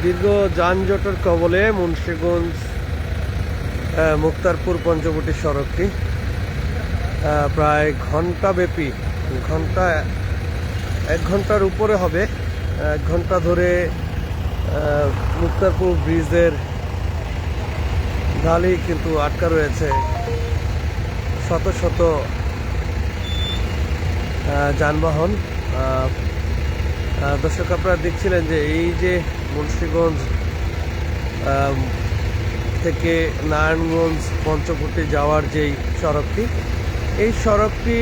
দীর্ঘ যানজটের কবলে মুন্সিগঞ্জ মুক্তারপুর পঞ্চবটি সড়কটি প্রায় ঘন্টাব্যাপী এক ঘন্টার উপরে হবে। 1 ঘন্টা ধরে মুক্তারপুর ব্রিজের ঢালি কিন্তু আটকা রয়েছে। শত শত যানবাহন। দর্শক, আপনারা দেখছিলেন যে এই যে মুন্সিগঞ্জ থেকে নারায়ণগঞ্জ পঞ্চবটি যাওয়ার যেই সড়কটি, এই সড়কটি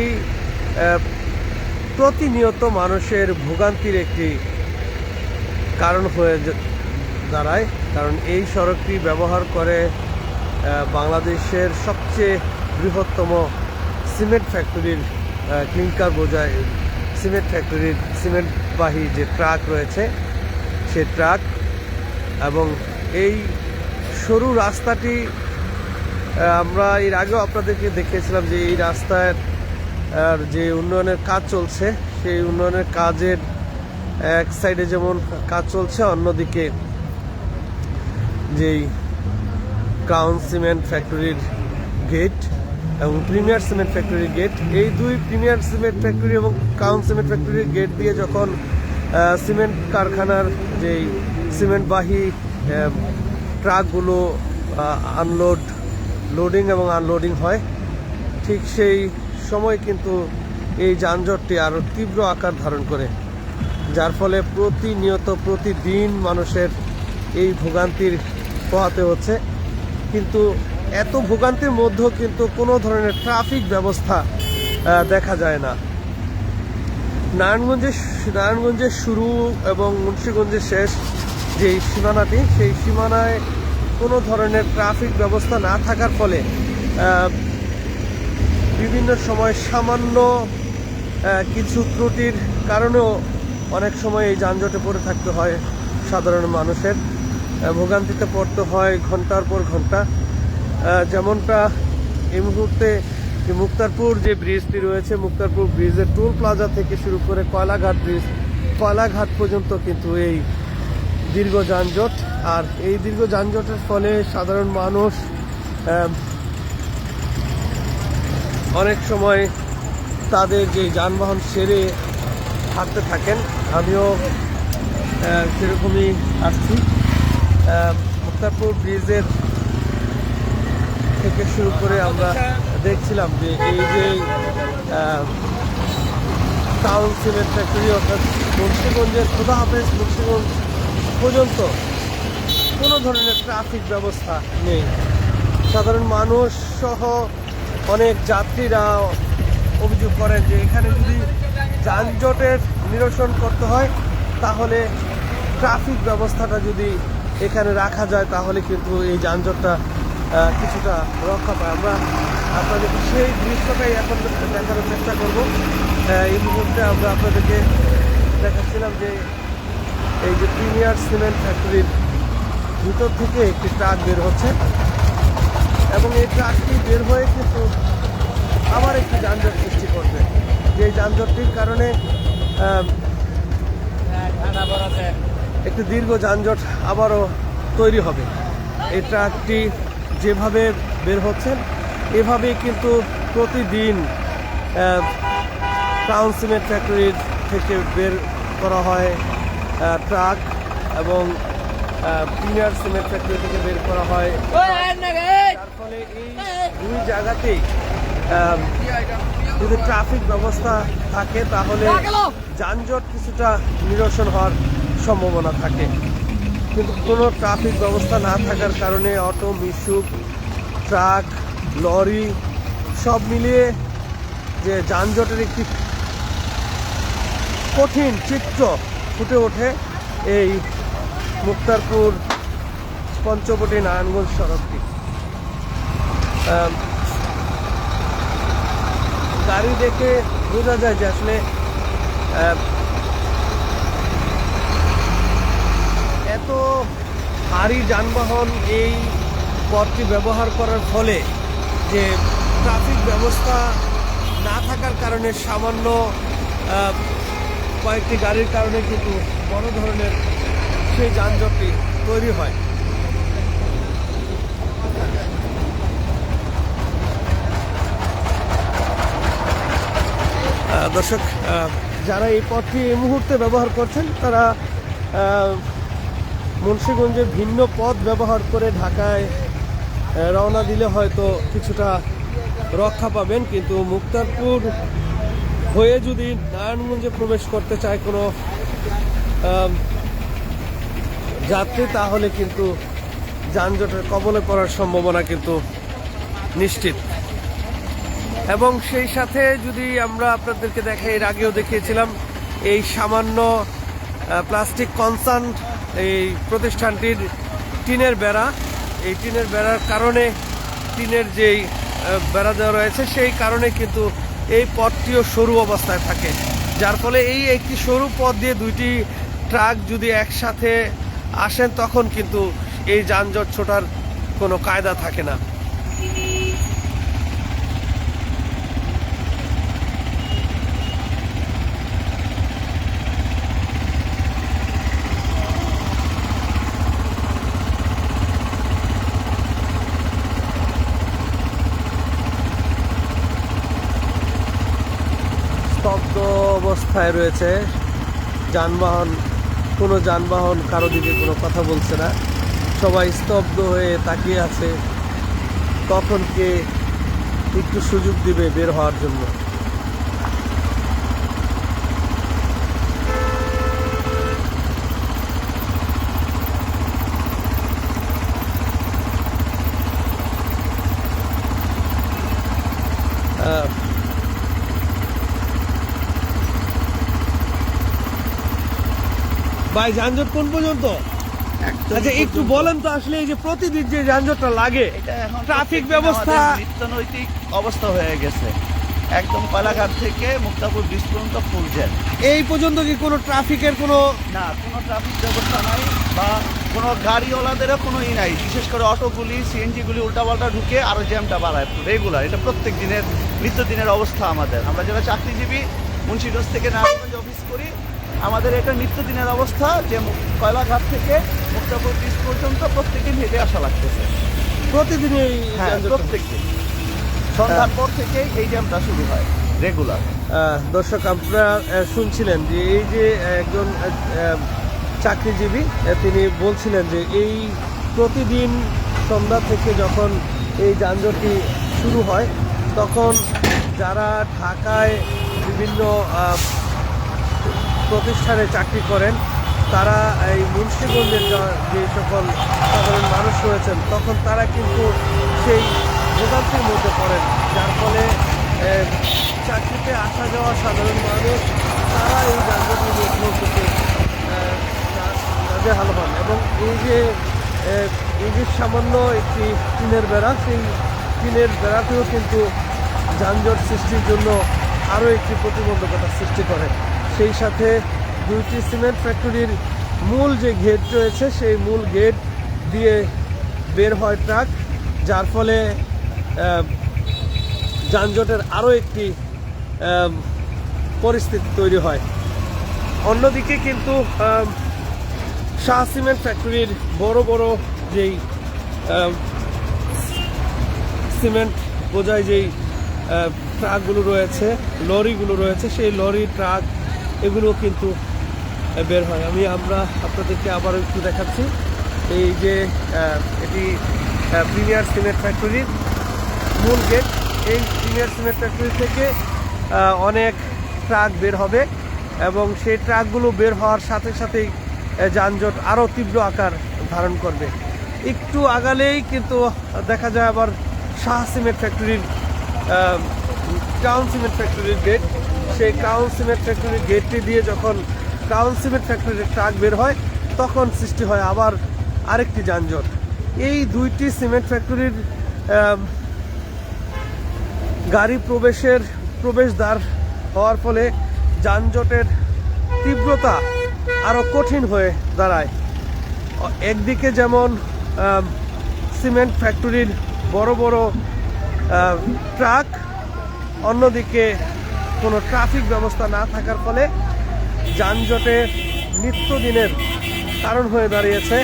প্রতিনিয়ত মানুষের ভোগান্তির একটি কারণ হয়ে দাঁড়ায়। কারণ এই সড়কটি ব্যবহার করে বাংলাদেশের সবচেয়ে বৃহত্তম সিমেন্ট ফ্যাক্টরির ক্লিংকার বোঝায় সিমেন্ট ফ্যাক্টরির সিমেন্টবাহী যে ট্রাক রয়েছে সে ট্রাক, এবং এই সরু রাস্তাটি আমরা এর আগেও আপনাদেরকে দেখিয়েছিলাম যে এই রাস্তার যে উন্নয়নের কাজ চলছে, সেই উন্নয়নের কাজের এক সাইডে যেমন কাজ চলছে, অন্যদিকে যেই ক্রাউন সিমেন্ট ফ্যাক্টরির গেট এবং প্রিমিয়ার সিমেন্ট ফ্যাক্টরির গেট, এই দুই প্রিমিয়ার সিমেন্ট ফ্যাক্টরি এবং ক্রাউন সিমেন্ট ফ্যাক্টরির গেট দিয়ে যখন সিমেন্ট কারখানার যেই সিমেন্টবাহী ট্রাকগুলো লোডিং এবং আনলোডিং হয়, ঠিক সেই সময় কিন্তু এই যানজটটি আরও তীব্র আকার ধারণ করে, যার ফলে প্রতিদিন মানুষের এই ভোগান্তির পোহাতে হচ্ছে। কিন্তু এত ভোগান্তির মধ্যেও কিন্তু কোনো ধরনের ট্রাফিক ব্যবস্থা দেখা যায় না। নারায়ণগঞ্জের শুরু এবং মুন্সিগঞ্জের শেষ যেই সীমানাটি, সেই সীমানায় কোনো ধরনের ট্রাফিক ব্যবস্থা না থাকার ফলে বিভিন্ন সময় সামান্য কিছু ত্রুটির কারণেও অনেক সময় এই যানজটে পড়ে থাকতে হয় সাধারণ মানুষের। ভোগান্তিতে পড়তে হয় ঘন্টার পর ঘন্টা। যেমনটা এই মুহূর্তে যে মুক্তারপুর যে ব্রিজটি রয়েছে, মুক্তারপুর ব্রিজের টোল প্লাজা থেকে শুরু করে কয়লাঘাট পর্যন্ত কিন্তু এই দীর্ঘ যানজট। আর এই দীর্ঘ যানজটের ফলে সাধারণ মানুষ অনেক সময় তাদের যে যানবাহন সেরে হাঁটতে থাকেন। আমিও সেরকমই আসছি। মুক্তারপুর ব্রিজের থেকে শুরু করে আমরা দেখছিলাম যে এই যে টাউন সিমেন্ট ফ্যাক্টরি অর্থাৎ মুন্সিগঞ্জের খোদা হাফেজ মুন্সিগঞ্জ পর্যন্ত কোনো ধরনের ট্রাফিক ব্যবস্থা নেই। সাধারণ মানুষ সহ অনেক যাত্রীরা অভিযোগ করেন যে এখানে যদি যানজটের নিরসন করতে হয়, তাহলে ট্রাফিক ব্যবস্থাটা যদি এখানে রাখা যায়, তাহলে কিন্তু এই যানজটটা কিছুটা রক্ষা পায়। আমরা আপনাদেরকে সেই দৃশ্যটাই এখন দেখানোর চেষ্টা করব। এই মুহূর্তে আমরা আপনাদেরকে দেখাচ্ছিলাম যে এই যে প্রিমিয়ার সিমেন্ট ফ্যাক্টরির ভিতর থেকে একটি ট্রাক বের হচ্ছে, এবং এই ট্রাকটি বের হয়ে কিন্তু আবার একটি যানজট সৃষ্টি করবে। যে যানজটটির কারণে একটি দীর্ঘ যানজট আবারও তৈরি হবে। এই ট্রাকটি যেভাবে বের হচ্ছেন, এভাবেই কিন্তু প্রতিদিন টাউন সিমেন্ট ফ্যাক্টরির থেকে বের করা হয় ট্রাক, এবং প্রিমিয়ার সিমেন্ট ফ্যাক্টরি থেকে বের করা হয়। যার ফলে এই দুই জায়গাতেই যদি ট্রাফিক ব্যবস্থা থাকে, তাহলে যানজট কিছুটা নিরসন হওয়ার সম্ভাবনা থাকে। কিন্তু কোনো ট্রাফিক ব্যবস্থা না থাকার কারণে অটো, মিশুক, ট্রাক, লরি সব মিলিয়ে যে যানজটের একটি কঠিন চিত্র ফুটে ওঠে এই মুক্তারপুর পঞ্চবটি নারায়ণগঞ্জ সড়কটি। গাড়ি দেখে বোঝা যায় যে আসলে এত ভারী যানবাহন এই পথটি ব্যবহার করার ফলে যে ট্রাফিক ব্যবস্থা না থাকার কারণে সামান্য কয়েকটি গাড়ির কারণে কিন্তু বড় ধরনের সেই যানজটটি তৈরি হয়। দর্শক, যারা এই পথটি এই মুহূর্তে ব্যবহার করছেন তারা মুন্সিগঞ্জে ভিন্ন পথ ব্যবহার করে ঢাকায় রওনা দিলে হয়তো কিছুটা রক্ষা পাবেন, কিন্তু মুক্তারপুর হয়ে যদি নারায়ণগঞ্জে প্রবেশ করতে চায় কোনো যাত্রী, তাহলে কিন্তু যানজটের কবলে পড়ার সম্ভাবনা কিন্তু নিশ্চিত। এবং সেই সাথে যদি আমরা আপনাদেরকে দেখাই, এর আগেও দেখিয়েছিলাম, এই সামান্য প্লাস্টিক কনসার্ন এই প্রতিষ্ঠানটির টিনের বেড়া, এই টিনের বেড়ার কারণে, টিনের যেই বেড়া দেওয়া রয়েছে সেই কারণে কিন্তু এই পথটিও সরু অবস্থায় থাকে, যার ফলে এই একটি সরু পথ দিয়ে দুইটি ট্রাক যদি একসাথে আসেন তখন কিন্তু এই যানজট ছোটার কোনো কায়দা থাকে না। স্তব্ধ অবস্থায় রয়েছে যানবাহন, কোনো যানবাহন কারো দিকে কোনো কথা বলছে না, সবাই স্তব্ধ হয়ে তাকিয়ে আছে কখন কে একটু সুযোগ দিবে বের হওয়ার জন্য। ভাই, যানজট কোন পর্যন্ত? আচ্ছা, একটু বলেন তো, আসলে এই যে প্রতিদিন যে যানজটটা লাগে, এটা এখন ট্রাফিক ব্যবস্থা নিত্যনৈতিক অবস্থা হয়ে গেছে। একদম কলাঘাট থেকে মুক্তাপুর ব্রিজ পর্যন্ত ফুল জ্যাম। এই পর্যন্ত কি কোনো ট্রাফিকের কোনো কোনো ট্রাফিক ব্যবস্থা নাই, বা কোনো গাড়িওয়ালাদেরও কোনো নাই। বিশেষ করে অটোগুলি, সিএনজিগুলি উল্টাপাল্টা ঢুকে আরো জ্যামটা বাড়ায় রেগুলার। এটা প্রত্যেক দিনের নিত্যদিনের অবস্থা আমাদের। আমরা যারা চাকরিজীবী মুন্সিগঞ্জ থেকে নারায়ণগঞ্জ অফিস করি, আমাদের এটা নিত্যদিনের অবস্থা যে কয়লাঘাট থেকে মুক্তাপুর ব্রিজ পর্যন্ত প্রত্যেকদিন হেঁটে আসা লাগতেছে। প্রতিদিন এই প্রত্যেক দিন সন্ধ্যার পর থেকে এই জ্যামটা শুরু হয় রেগুলার। দর্শক, আপনারা শুনছিলেন যে এই যে একজন চাকরিজীবী তিনি বলছিলেন যে এই প্রতিদিন সন্ধ্যা থেকে যখন এই যানজটটি শুরু হয়, তখন যারা ঢাকায় বিভিন্ন প্রতিষ্ঠানে চাকরি করেন তারা এই মুন্সিগঞ্জের যে সকল সাধারণ মানুষ রয়েছেন, তখন তারা কিন্তু সেই ভোগান্তির মধ্যে পড়েন, যার ফলে চাকরিতে আসা যাওয়া সাধারণ মানুষ তারা এই যানজটের মধ্যে থেকে নাজেহাল হন। এবং এই যে সামান্য একটি টিনের বেড়া, সেই টিনের বেড়াতেও কিন্তু যানজট সৃষ্টির জন্য আরও একটি প্রতিবন্ধকতা সৃষ্টি করে। সেই সাথে দুইটি সিমেন্ট ফ্যাক্টরির মূল যে গেট রয়েছে, সেই মূল গেট দিয়ে বের হয় ট্রাক, যার ফলে যানজটের আরও একটি পরিস্থিতি তৈরি হয়। অন্যদিকে কিন্তু শাহ সিমেন্ট ফ্যাক্টরির বড় বড় যেই সিমেন্ট বোঝায় যেই ট্রাকগুলো রয়েছে, লরিগুলো রয়েছে, সেই লরি, ট্রাক এগুলো কিন্তু বের হয়। আমরা আপনাদেরকে আবার একটু দেখাচ্ছি। এই যে এটি প্রিমিয়ার সিমেন্ট ফ্যাক্টরির মূল গেট। এই প্রিমিয়ার সিমেন্ট ফ্যাক্টরি থেকে অনেক ট্রাক বের হবে এবং সেই ট্রাকগুলো বের হওয়ার সাথে সাথেই যানজট আরও তীব্র আকার ধারণ করবে। একটু আগালেই কিন্তু দেখা যায় আবার শাহ সিমেন্ট ফ্যাক্টরির ক্রাউন সিমেন্ট ফ্যাক্টরির গেট। সেই ক্রাউন সিমেন্ট ফ্যাক্টরির গেটটি দিয়ে যখন ক্রাউন সিমেন্ট ফ্যাক্টরির ট্রাক বের হয়, তখন সৃষ্টি হয় আবার আরেকটি যানজট। এই দুইটি সিমেন্ট ফ্যাক্টরির গাড়ি প্রবেশদ্বার হওয়ার ফলে যানজটের তীব্রতা আরও কঠিন হয়ে দাঁড়ায়। একদিকে যেমন সিমেন্ট ফ্যাক্টরির বড় বড় ট্রাক, অন্যদিকে কোনো ট্রাফিক ব্যবস্থা না থাকার ফলে যানজটে নিত্যদিনের কারণ হয়ে দাঁড়িয়েছে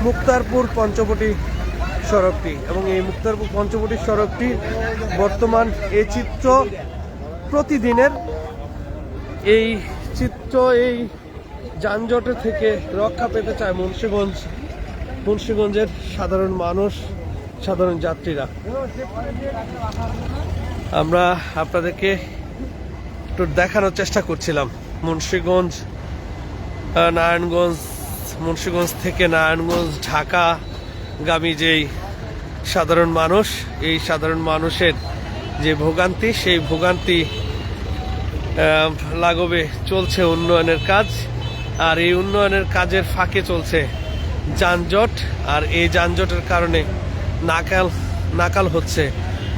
মুক্তারপুর পঞ্চবটি সড়কটি, এবং এই মুক্তারপুর পঞ্চবটি সড়কটি বর্তমান এই চিত্র প্রতিদিনের এই চিত্র এই যানজটের থেকে রক্ষা পেতে চায় মুন্সিগঞ্জের সাধারণ মানুষ, সাধারণ যাত্রীরা। আমরা আপনাদেরকে একটু দেখানোর চেষ্টা করছিলাম মুন্সিগঞ্জ নারায়ণগঞ্জ, মুন্সিগঞ্জ থেকে নারায়ণগঞ্জ ঢাকাগামী যেই সাধারণ মানুষ, এই সাধারণ মানুষের যে ভোগান্তি, সেই ভোগান্তি লাঘবে চলছে উন্নয়নের কাজ, আর এই উন্নয়নের কাজের ফাঁকে চলছে যানজট, আর এই যানজটের কারণে নাকাল হচ্ছে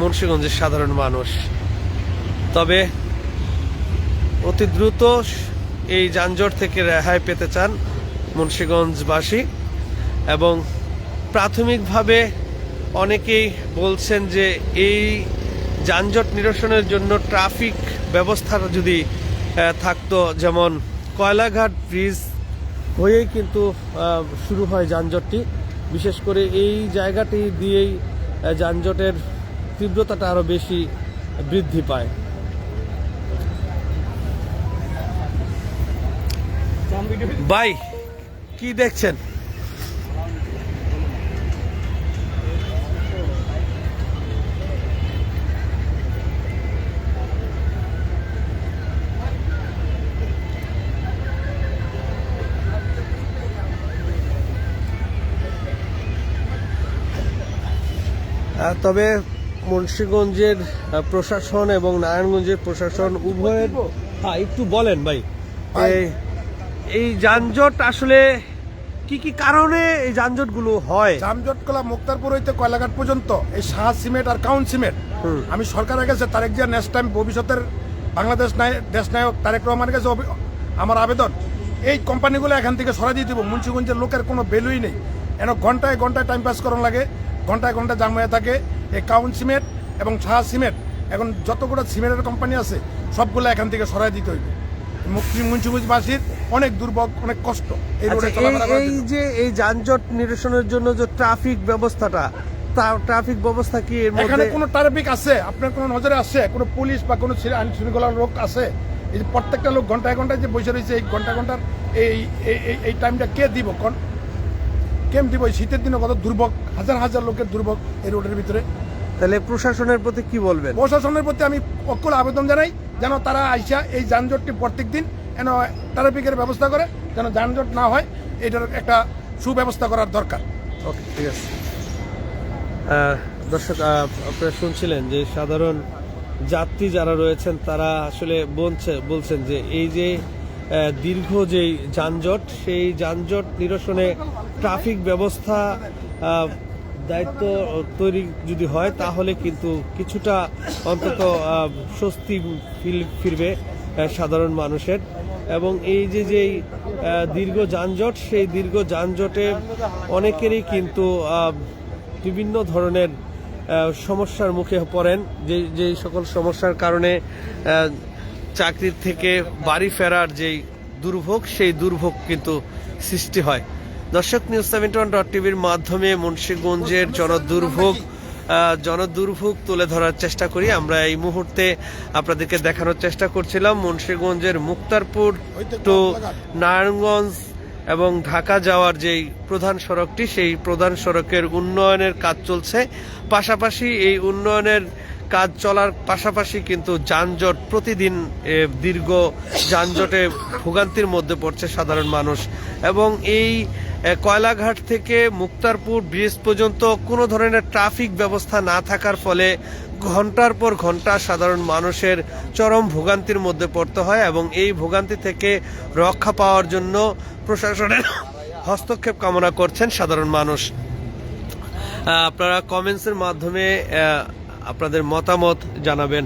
মুন্সিগঞ্জের সাধারণ মানুষ। তবে অতি দ্রুত এই যানজট থেকে রেহাই পেতে চান মুন্সিগঞ্জবাসী, এবং প্রাথমিকভাবে অনেকেই বলছেন যে এই যানজট নিরসনের জন্য ট্রাফিক ব্যবস্থাটা যদি থাকতো, যেমন কয়লাঘাট ব্রিজ হয়েই কিন্তু শুরু হয় যানজটটি, বিশেষ করে এই জায়গাটি দিয়েই যানজটের তীব্রতাটা আরও বেশি বৃদ্ধি পায়। ভাই, কি দেখছেন? তবে মুন্সিগঞ্জের প্রশাসন এবং নারায়ণগঞ্জের প্রশাসন উভয়ের, একটু বলেন ভাই, এই যানজট আসলে কি কি কারণে এই যানজটগুলো হয়? যানজটগুলো মুক্তারপুর হইতে কয়লাঘাট পর্যন্ত এই শাহ সিমেন্ট আর কাউন সিমেন্ট, আমি সরকারের কাছে তারেক জিয়া নেক্সট টাইম ভবিষ্যতের বাংলাদেশ দেশ নায়ক তারেক রহমানের কাছে আমার আবেদন, এই কোম্পানিগুলো এখান থেকে সরাই দিয়ে দিব। মুন্সিগঞ্জের লোকের কোনো ভ্যালুই নেই, এন ঘন্টায় ঘন্টায় টাইম পাস করানো লাগে, ঘন্টায় ঘন্টায় জাম হয়ে থাকে। এই কাউন সিমেন্ট এবং শাহ সিমেন্ট, এখন যতগুলো সিমেন্টের কোম্পানি আছে সবগুলো এখান থেকে সরাই দিতে হইবে। মুন্সিগঞ্জবাসীর অনেক দুর্ভোগ, অনেক কষ্ট এই রোডে চলাফেরা করার এই জন্য। যে এই যানজট নিরসনের জন্য যে ট্রাফিক ব্যবস্থাটা, ট্রাফিক ব্যবস্থা কি এর এখানে মধ্যে কোনো ট্রাফিক আছে আপনার কোনো নজরে আছে? কোনো পুলিশ বা কোনো আইন শৃঙ্খলার লোক আছে? এই যে প্রত্যেকটা লোক ঘন্টায় ঘন্টায় যে বসে রয়েছে, এই ঘন্টার এই টাইমটা কে দিব? কেম দিব? এই শীতের দিনে কত দুর্ভোগ, হাজার হাজার লোকের দুর্ভোগ এই রোডের ভিতরে। তাহলে প্রশাসনের প্রতি কি বলবেন? প্রশাসনের প্রতি আমি অকুল আবেদন জানাই, যেন তারা আইসা এই যানজটটি প্রত্যেক দিন যেন ট্রাফিকের ব্যবস্থা করে, যেন যানজট না হয়, এটার একটা সুব্যবস্থা করার দরকার। ওকে, ঠিক আছে। দর্শক, আপনারা শুনছিলেন যে সাধারণ যাত্রী যারা রয়েছেন তারা আসলে বলছেন যে এই যে দীর্ঘ যেই যানজট, সেই যানজট নিরসনে ট্রাফিক ব্যবস্থা দায়িত্ব তৈরি যদি হয়, তাহলে কিন্তু কিছুটা অন্তত স্বস্তি ফিরবে সাধারণ মানুষের। এবং এই যেই দীর্ঘ যানজট, সেই দীর্ঘ যানজটে অনেকেরই কিন্তু বিভিন্ন ধরনের সমস্যার মুখে পড়েন, যে সকল সমস্যার কারণে চাকরির থেকে বাড়ি ফেরার যেই দুর্ভোগ, সেই দুর্ভোগ কিন্তু সৃষ্টি হয়। দর্শক, News71.tv-র মাধ্যমে মুন্সিগঞ্জের জনদুর্ভোগ তুলে ধরার চেষ্টা করি। আমরা এই মুহূর্তে আপনাদেরকে দেখানোর চেষ্টা করছিলাম মুন্সিগঞ্জের মুক্তারপুর টু নারায়ণগঞ্জ এবং ঢাকা যাওয়ার যেই প্রধান সড়কটি, সেই প্রধান সড়কের উন্নয়নের কাজ চলছে। পাশাপাশি এই উন্নয়নের কাজ চলার পাশাপাশি কিন্তু যানজট, প্রতিদিন দীর্ঘ যানজটে ভোগান্তির মধ্যে পড়ছে সাধারণ মানুষ। এবং এই কয়লাঘাট থেকে মুক্তারপুর ব্রিজ পর্যন্ত কোনো ধরনের ট্রাফিক ব্যবস্থা না থাকার ফলে ঘন্টার পর ঘন্টা সাধারণ মানুষের চরম ভোগান্তির মধ্যে পড়তে হয়, এবং এই ভোগান্তি থেকে রক্ষা পাওয়ার জন্য প্রশাসনের হস্তক্ষেপ কামনা করছেন সাধারণ মানুষ। আপনারা কমেন্টসের মাধ্যমে আপনাদের মতামত জানাবেন।